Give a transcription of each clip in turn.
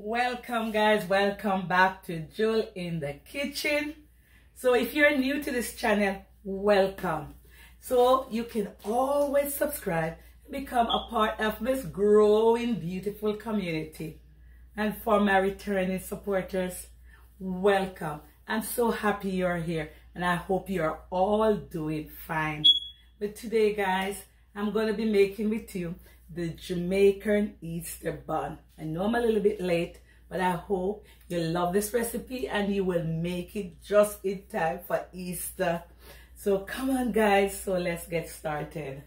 Welcome guys, welcome back to Jul in the Kitchen. So if you're new to this channel, welcome. So you can always subscribe and become a part of this growing beautiful community. And for my returning supporters, welcome. I'm so happy you're here and I hope you're all doing fine. But today guys, I'm going to be making with you the Jamaican Easter bun. I know I'm a little bit late, but I hope you love this recipe and you will make it just in time for Easter. So come on guys, so let's get started.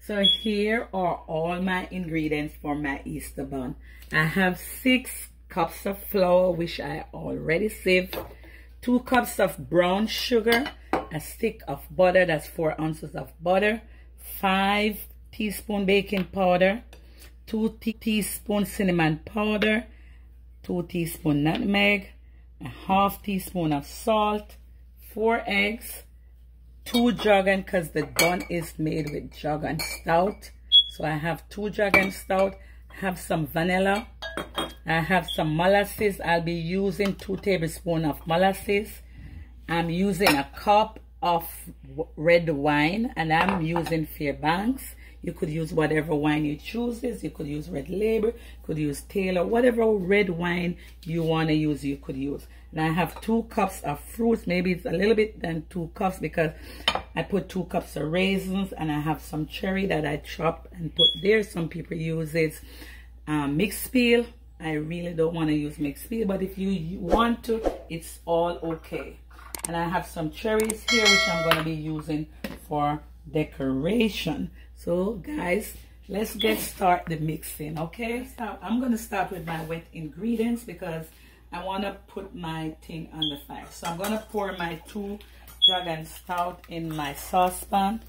So here are all my ingredients for my Easter bun. I have 6 cups of flour, which I already sieved, 2 cups of brown sugar, a stick of butter, that's 4 ounces of butter, 5 teaspoon baking powder, 2 teaspoon cinnamon powder, 2 teaspoon nutmeg, a half teaspoon of salt, 4 eggs, 2 jug, and because the bun is made with jug and stout, so I have 2 jug and stout. I have some vanilla, I have some molasses. I'll be using 2 tablespoons of molasses. I'm using a cup of red wine and I'm using Fairbanks. You could use whatever wine you choose. You could use Red Label, you could use Taylor, whatever red wine you want to use, you could use. And I have 2 cups of fruits. Maybe it's a little bit than 2 cups because I put 2 cups of raisins, and I have some cherry that I chop and put there. Some people use it mixed peel. I really don't want to use mixed peel, but if you want to, it's all okay. And I have some cherries here, which I'm going to be using for decoration. So guys, let's get started the mixing, okay? So I'm going to start with my wet ingredients because I want to put my thing on the fire. So I'm going to pour my 2 jug and stout in my saucepan.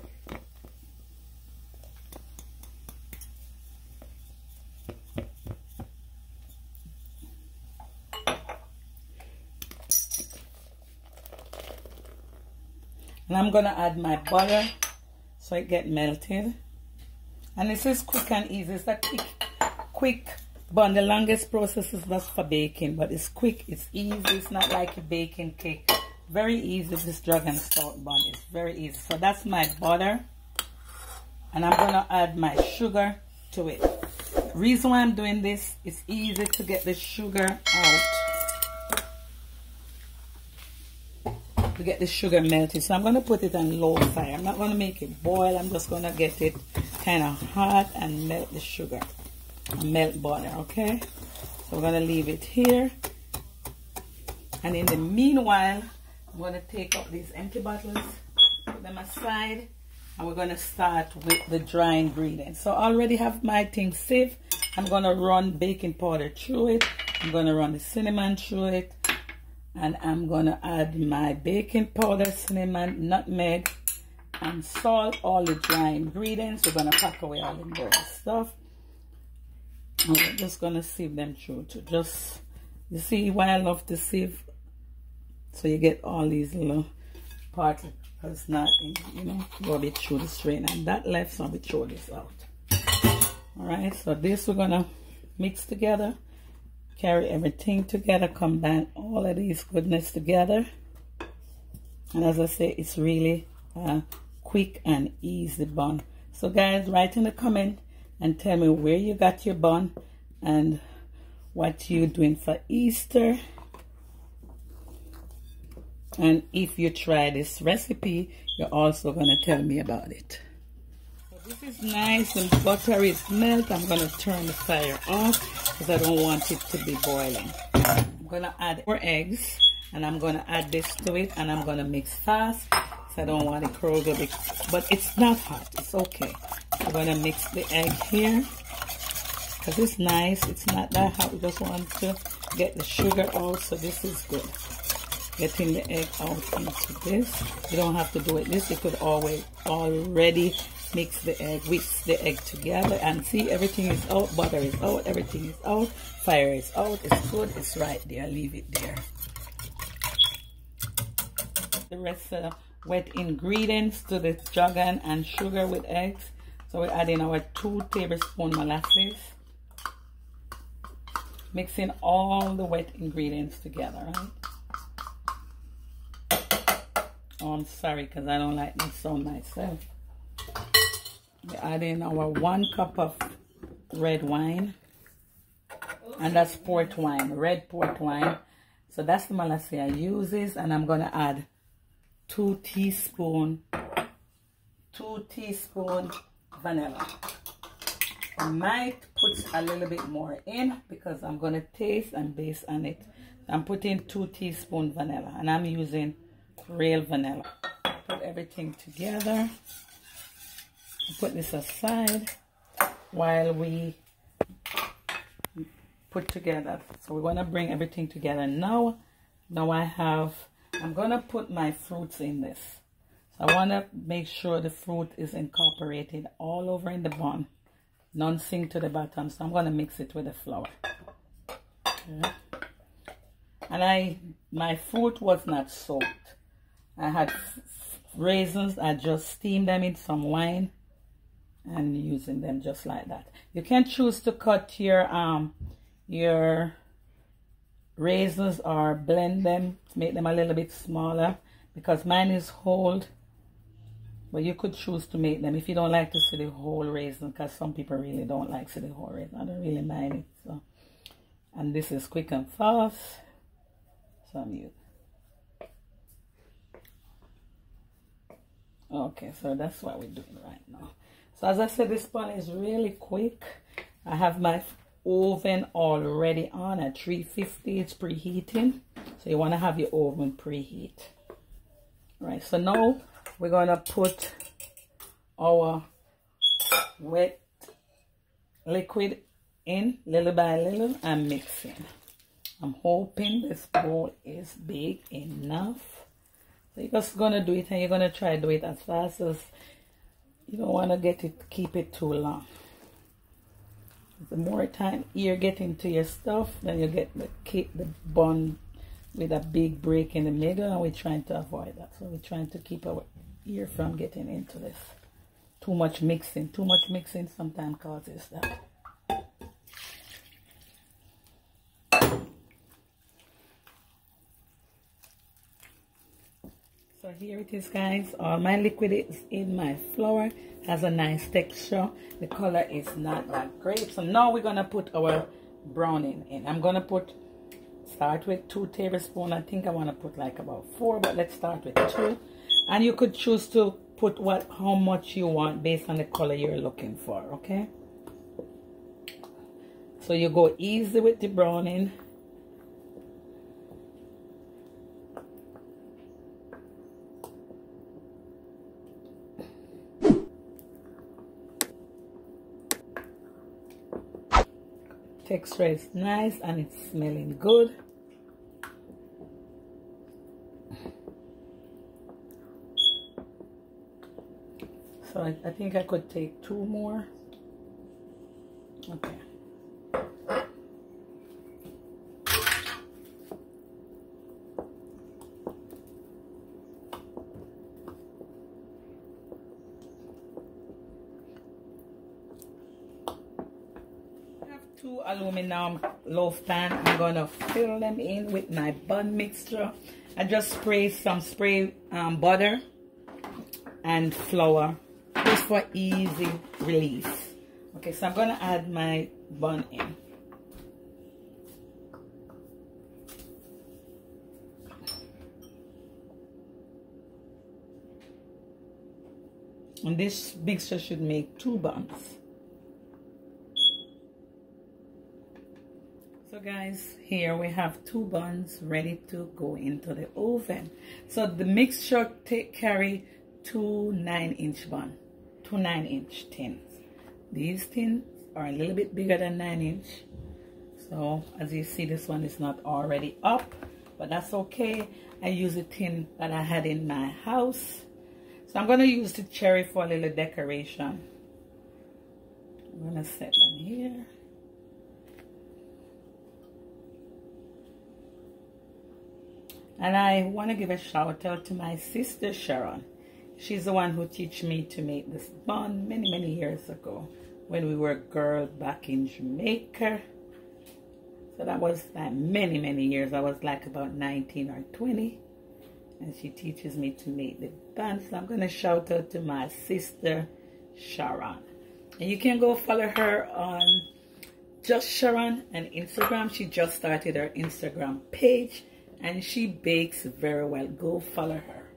And I'm going to add my butter so it get melted. And this is quick and easy. It's a quick bun. The longest process is just for baking, but it's quick, it's easy. It's not like a baking cake. Very easy, this jug and stout bun. It's very easy. So that's my butter. And I'm going to add my sugar to it. Reason why I'm doing this, it's easy to get the sugar out. To get the sugar melted. So I'm going to put it on low fire. I'm not going to make it boil. I'm just going to get it kind of hot and melt the sugar. Melt butter, okay? So we're going to leave it here. And in the meanwhile, I'm going to take up these empty bottles, put them aside, and we're going to start with the dry ingredients. So I already have my thing sieved. I'm going to run baking powder through it. I'm going to run the cinnamon through it. And I'm going to add my baking powder, cinnamon, nutmeg, and salt, all the dry ingredients. We're going to pack away all the boiled stuff. And we're just going to sieve them through to just, you see why I love to sieve? So you get all these little particles not in, you know, go a bit through the strain. And that left, so we throw this out. Alright, so this we're going to mix together. Carry everything together, combine all of these goodness together. And as I say, it's really a quick and easy bun. So guys, write in the comment and tell me where you got your bun and what you're doing for Easter. And if you try this recipe, you're also going to tell me about it. This is nice and butter is melt. I'm going to turn the fire off because I don't want it to be boiling. I'm going to add 4 eggs and I'm going to add this to it and I'm going to mix fast because I don't want it cold, but it's not hot. It's okay. I'm going to mix the egg here because it's nice. It's not that hot. We just want to get the sugar out, so this is good. Getting the egg out into this. You don't have to do it this. You could always already mix the egg, whisk the egg together, and see, everything is out, butter is out, everything is out, fire is out, it's good, it's right there, leave it there. The rest of the wet ingredients to the jug and sugar with eggs. So we're adding our 2 tablespoons molasses. Mixing all the wet ingredients together, right? Oh, I'm sorry because I don't like this sound myself. We're adding our 1 cup of red wine. And that's port wine, red port wine. So that's the molasses I uses. And I'm going to add 2 teaspoons vanilla. I might put a little bit more in because I'm going to taste and base on it. I'm putting 2 teaspoons vanilla and I'm using real vanilla. Put everything together. Put this aside while we put together. So we're going to bring everything together now. I'm going to put my fruits in this. So I want to make sure the fruit is incorporated all over in the bun. None sink to the bottom. So I'm going to mix it with the flour. Okay. And my fruit was not soaked. I had raisins. I just steamed them in some wine and using them just like that. You can choose to cut your raisins or blend them to make them a little bit smaller because mine is whole. But you could choose to make them if you don't like to see the whole raisin, because some people really don't like to see the whole raisin. I don't really mind it. So, and this is quick and fast. So I'm using. Okay, so that's what we're doing right now. So as I said, this bun is really quick. I have my oven already on at 350. It's preheating. So you want to have your oven preheat. Right, so now we're going to put our wet liquid in little by little and mixing. I'm hoping this bowl is big enough. So you're just going to do it and you're going to try to do it as fast as you don't want to keep it too long. The more time you're getting to your stuff, then you get the bun with a big break in the middle, and we're trying to avoid that. So we're trying to keep our ear from getting into this. Too much mixing sometimes causes that. So here it is, guys. All my liquid is in my flour. Has a nice texture. The color is not that great. So now we're gonna put our browning in. I'm gonna start with 2 tablespoons. I think I want to put like about 4, but let's start with 2. And you could choose to put how much you want based on the color you're looking for, okay? So you go easy with the browning. Texture is nice and it's smelling good. So I think I could take 2 more. Okay. I have 2 aluminum loaf pan. I'm gonna fill them in with my bun mixture. I just spray butter and flour just for easy release. Okay, so I'm gonna add my bun in. And this mixture should make 2 buns. So guys, here we have 2 buns ready to go into the oven. So the mixture carry 2 9-inch bun, 2 9-inch tins. These tins are a little bit bigger than 9-inch. So as you see, this one is not already up, but that's okay. I use a tin that I had in my house. So I'm going to use the cherry for a little decoration. I'm going to set them here. And I want to give a shout out to my sister Sharon. She's the one who taught me to make this bun many years ago when we were girls back in Jamaica. So that was like many years. I was like about 19 or 20. And she teaches me to make the bun. So I'm going to shout out to my sister, Sharon. And you can go follow her on Just Sharon on Instagram. She just started her Instagram page. And she bakes very well. Go follow her.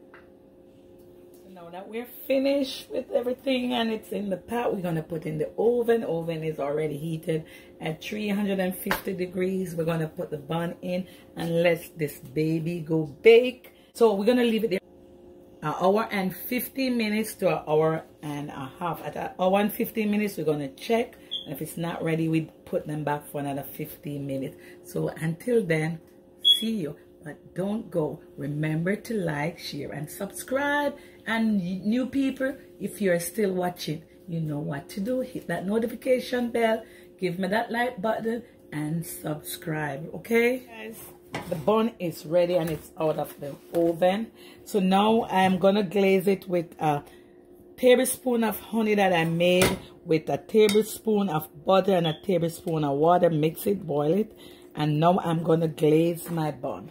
So now that we're finished with everything and it's in the pot, we're going to put in the oven. Oven is already heated at 350 degrees. We're going to put the bun in and let this baby go bake. So we're going to leave it there an hour and 15 minutes to an hour and a half. At an hour and 15 minutes, we're going to check. And if it's not ready, we put them back for another 15 minutes. So until then, see you. But don't go. Remember to like, share, and subscribe. And new people, if you're still watching, you know what to do. Hit that notification bell. Give me that like button and subscribe. Okay, guys? The bun is ready and it's out of the oven. So now I'm going to glaze it with a tablespoon of honey that I made with a tablespoon of butter and a tablespoon of water. Mix it, boil it. And now I'm going to glaze my bun.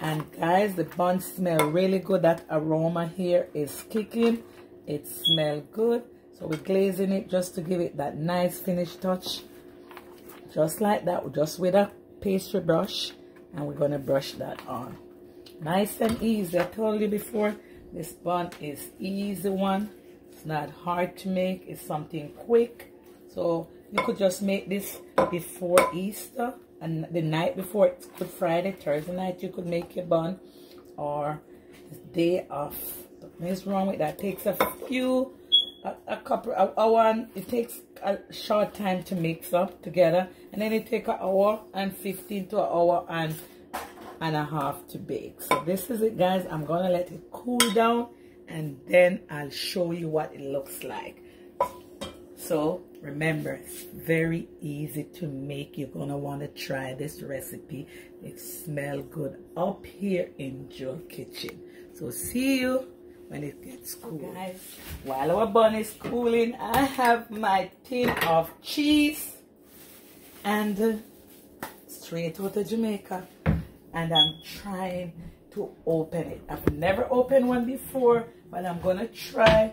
And guys, the bun smells really good. That aroma here is kicking. It smells good. So we're glazing it just to give it that nice finish touch. Just like that, just with a pastry brush. And we're going to brush that on. Nice and easy. I told you before, this bun is easy one. It's not hard to make. It's something quick. So you could just make this before Easter. And the night before, it's Good Friday, Thursday night, you could make your bun. Or the day off. Nothing's wrong with that. It takes a couple of hours. It takes a short time to mix up together. And then it takes an hour and 15 to an hour and a half to bake. So this is it, guys. I'm going to let it cool down. And then I'll show you what it looks like. So remember, it's very easy to make. You're going to want to try this recipe. It smells good up here in Jul Kitchen. So see you when it gets cool. Okay, guys, while our bun is cooling, I have my tin of cheese and straight out of Jamaica. And I'm trying to open it. I've never opened one before, but I'm going to try.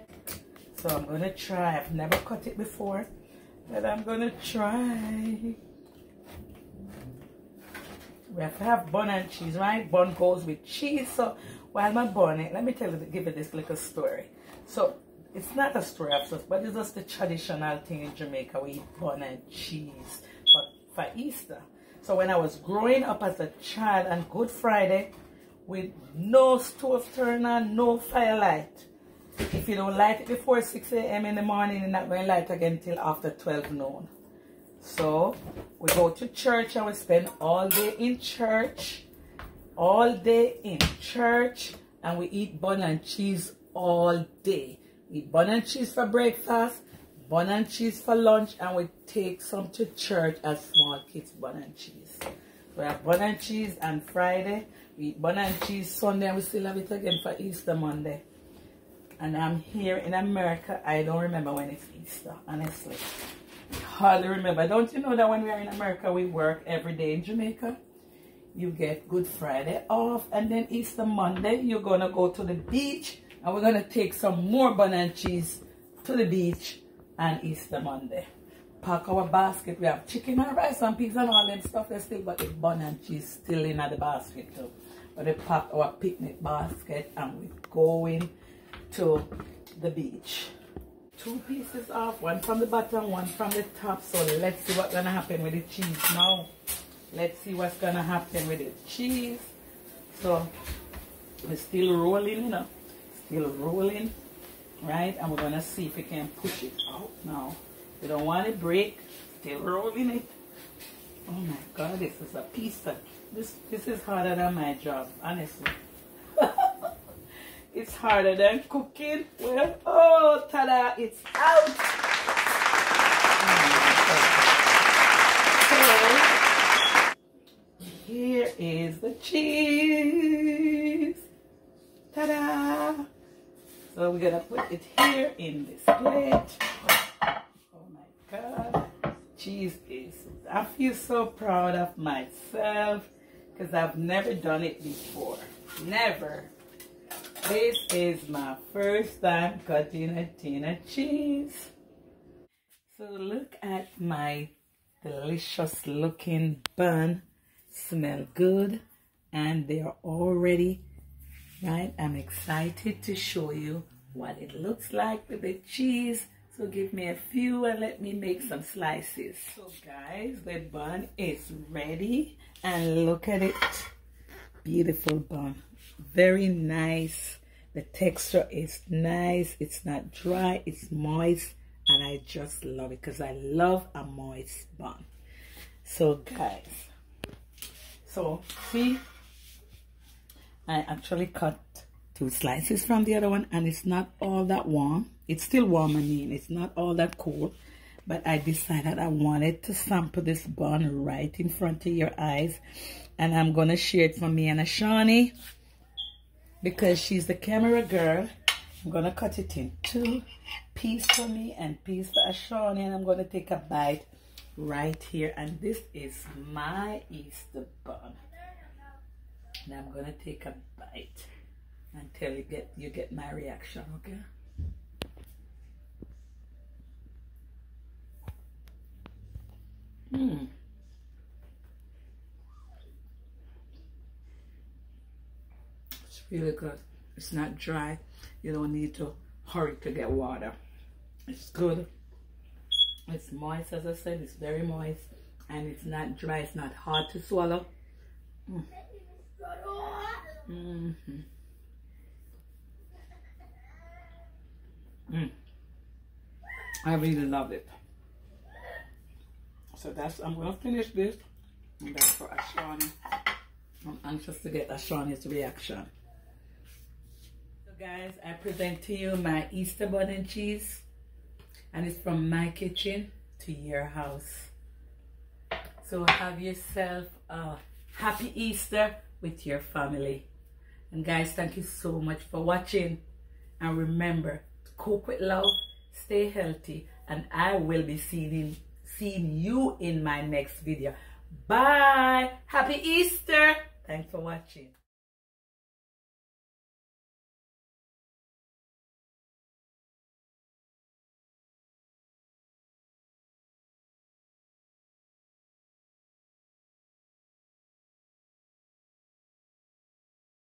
So I'm going to try. I've never cut it before, but I'm going to try. We have to have bun and cheese, right? Bun goes with cheese. So while I'm burning it, let me give you this little story. So it's not a story of sorts, but it's just the traditional thing in Jamaica. We eat bun and cheese, but for Easter. So when I was growing up as a child on Good Friday, with no stove turn on, no firelight. If you don't light it before 6 a.m. in the morning, you're not going to light again until after 12 noon. So we go to church and we spend all day in church. All day in church. And we eat bun and cheese all day. We eat bun and cheese for breakfast, bun and cheese for lunch, and we take some to church as small kids, bun and cheese. We have bun and cheese on Friday. We eat bun and cheese Sunday, and we still have it again for Easter Monday. And I'm here in America. I don't remember when it's Easter, honestly. Hardly remember. Don't you know that when we are in America, we work every day in Jamaica? You get Good Friday off, and then Easter Monday, you're going to go to the beach, and we're going to take some more bun and cheese to the beach on Easter Monday. Pack our basket. We have chicken and rice and peas and all them stuff. They still got the bun and cheese still in the basket too. But we pack our picnic basket and we're going to the beach. 2 pieces off, one from the bottom, one from the top. So let's see what's gonna happen with the cheese now. Let's see what's gonna happen with the cheese. So we're still rolling, you know, still rolling, right? And we're gonna see if we can push it out now. We don't want it to break. Still rolling it. Oh my God, this is a piece of this is harder than my job, honestly. It's harder than cooking. Well, oh, ta-da, it's out. So, here is the cheese. Ta-da. So we're going to put it here in this plate. Oh my God. Cheese is I feel so proud of myself because I've never done it before. Never. This is my first time cutting a tin of cheese. So look at my delicious looking bun. Smell good and they are all ready, right? I'm excited to show you what it looks like with the cheese. So give me a few and let me make some slices. So guys, the bun is ready and look at it. Beautiful bun. Very nice. The texture is nice. It's not dry. It's moist. And I just love it because I love a moist bun. So guys, so see, I actually cut 2 slices from the other one and it's not all that warm. It's still warm, I mean, it's not all that cold. But I decided I wanted to sample this bun right in front of your eyes. And I'm going to share it from me and Ashani because she's the camera girl. I'm going to cut it in 2 pieces for me and piece for Ashani. And I'm going to take a bite right here. And this is my Easter bun. And I'm going to take a bite until you get my reaction, okay? It's really good. It's not dry. You don't need to hurry to get water. It's good. It's moist, as I said. It's very moist. And it's not dry. It's not hard to swallow. I really love it. So that's, I'm going to finish this. And that's for Ashani. I'm anxious to get Ashani's reaction. So guys, I present to you my Easter bun and cheese. And it's from my kitchen to your house. So have yourself a happy Easter with your family. And guys, thank you so much for watching. And remember, to cook with love, stay healthy. And I will be seeing you in my next video. Bye. Happy Easter. Thanks for watching.